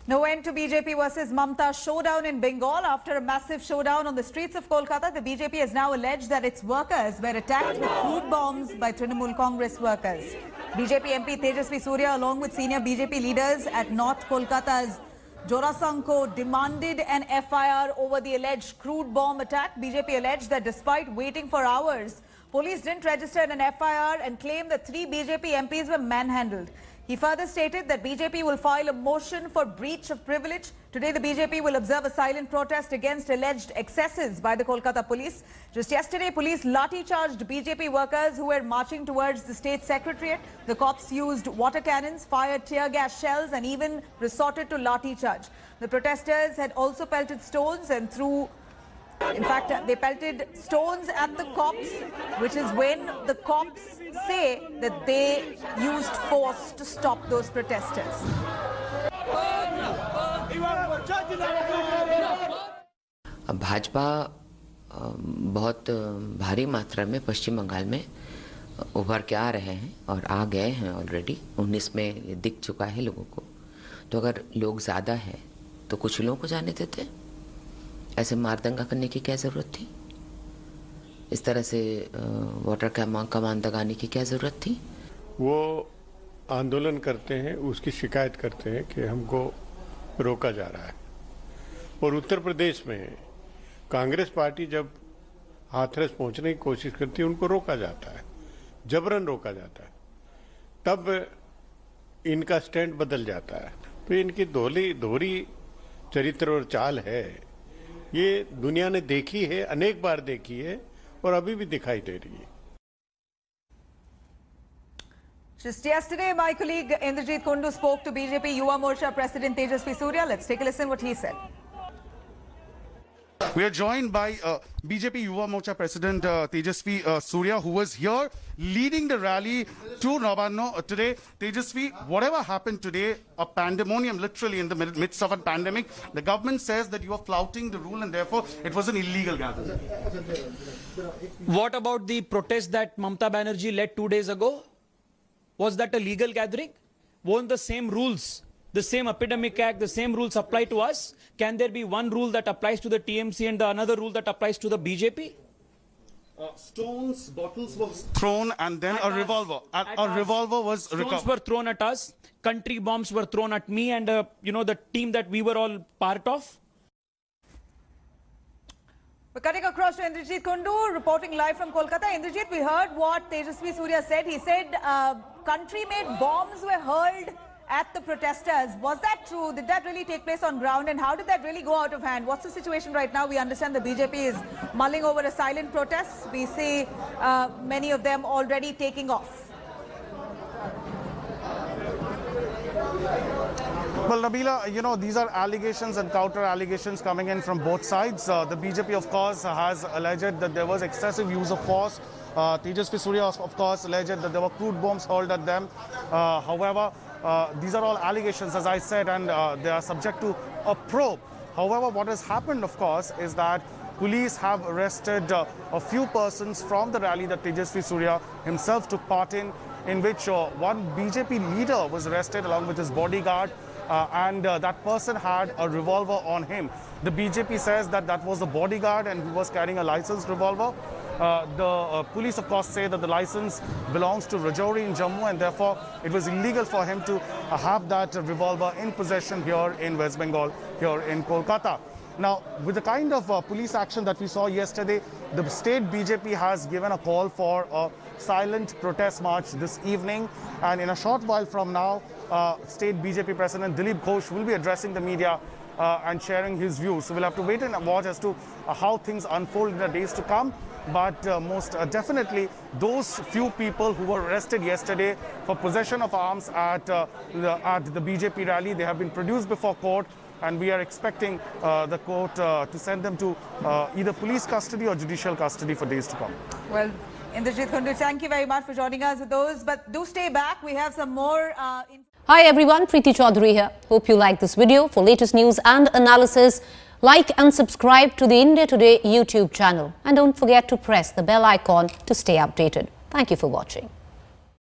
No end to BJP versus Mamta showdown in Bengal. After a massive showdown on the streets of Kolkata, the BJP has now alleged that its workers were attacked with crude bombs by Trinamool Congress workers. BJP MP Tejasvi Surya, along with senior BJP leaders at North Kolkata's Jorasanko, demanded an FIR over the alleged crude bomb attack. BJP alleged that despite waiting for hours, police didn't register an FIR and claimed that 3 BJP MPs were manhandled. He further stated that BJP will file a motion for breach of privilege. Today, the BJP will observe a silent protest against alleged excesses by the Kolkata police. Just yesterday, police lathi-charged BJP workers who were marching towards the state secretariat. The cops used water cannons, fired tear gas shells and even resorted to lathi-charge. The protesters had also pelted stones and threw... In fact, they pelted stones at the cops, which is when the cops say that they used force to stop those protesters. Bhajpa बहुत भारी मात्रा में पश्चिम बंगाल में उभर के आ रहे हैं और आ गए हैं ऑलरेडी। 19 में ये दिख चुका है लोगों को। तो अगर लोग ज़्यादा हैं तो कुछ लोगों को जाने देते। ऐसे मारदंगा करने की क्या ज़रूरत थी? इस तरह से वाटर कमान दगाने की क्या ज़रूरत थी? वो आंदोलन करते हैं, उसकी शिकायत करते हैं कि हमको रोका जा रहा है। और उत्तर प्रदेश में कांग्रेस पार्टी जब हाथरस पहुंचने की कोशिश करती है, उनको रोका जाता है, जबरन रोका जाता है। तब इनका स्टैंड बदल जाता है। तो इनकी दोहरी चरित्र और चाल है, ये दुनिया ने देखी है, अनेक बार देखी है और अभी भी दिखाई दे रही है। Just yesterday, my colleague Indrajit Kundu spoke to BJP Yuva Morcha President Tejasvi Surya. Let's take a listen what he said. We are joined by BJP Yuva Morcha President Tejasvi Surya, who was here leading the rally to Nabanno today. Tejasvi, whatever happened today, a pandemonium literally in the midst of a pandemic, the government says that you are flouting the rule and therefore it was an illegal gathering. What about the protest that Mamta Banerjee led 2 days ago? Was that a legal gathering? Won't the same rules, the same Epidemic Act, the same rules apply to us? Can there be one rule that applies to the TMC and another rule that applies to the BJP? Stones, bottles were thrown and then a revolver. A revolver was recovered. Stones were thrown at us. Country bombs were thrown at me and, the team that we were all part of. We're cutting across to Indrajit Kundu, reporting live from Kolkata. Indrajit, we heard what Tejasvi Surya said. He said country-made bombs were hurled at the protesters. Was that true? Did that really take place on ground? And how did that really go out of hand? What's the situation right now? We understand the BJP is mulling over a silent protest. We see many of them already taking off. Well, Nabila, these are allegations and counter-allegations coming in from both sides. The BJP, of course, has alleged that there was excessive use of force. Tejasvi Surya, of course, alleged that there were crude bombs hurled at them. However, these are all allegations, as I said, and they are subject to a probe. However, what has happened, of course, is that police have arrested a few persons from the rally that Tejasvi Surya himself took part in which one BJP leader was arrested along with his bodyguard. And that person had a revolver on him. The BJP says that that was the bodyguard and he was carrying a licensed revolver. The police, of course, say that the license belongs to Rajouri in Jammu and therefore it was illegal for him to have that revolver in possession here in West Bengal, here in Kolkata. Now, with the kind of police action that we saw yesterday, the state BJP has given a call for a silent protest march this evening. And in a short while from now, State BJP President Dilip Ghosh will be addressing the media and sharing his views. So we'll have to wait and watch as to how things unfold in the days to come. But most definitely, those few people who were arrested yesterday for possession of arms at the BJP rally, they have been produced before court. And we are expecting the court to send them to either police custody or judicial custody for days to come. Well, Indrajit Kundu, thank you very much for joining us with those. But do stay back. We have some more. Hi everyone, Preeti Chaudhary here. Hope you like this video. For latest news and analysis, like and subscribe to the India Today YouTube channel. And don't forget to press the bell icon to stay updated. Thank you for watching.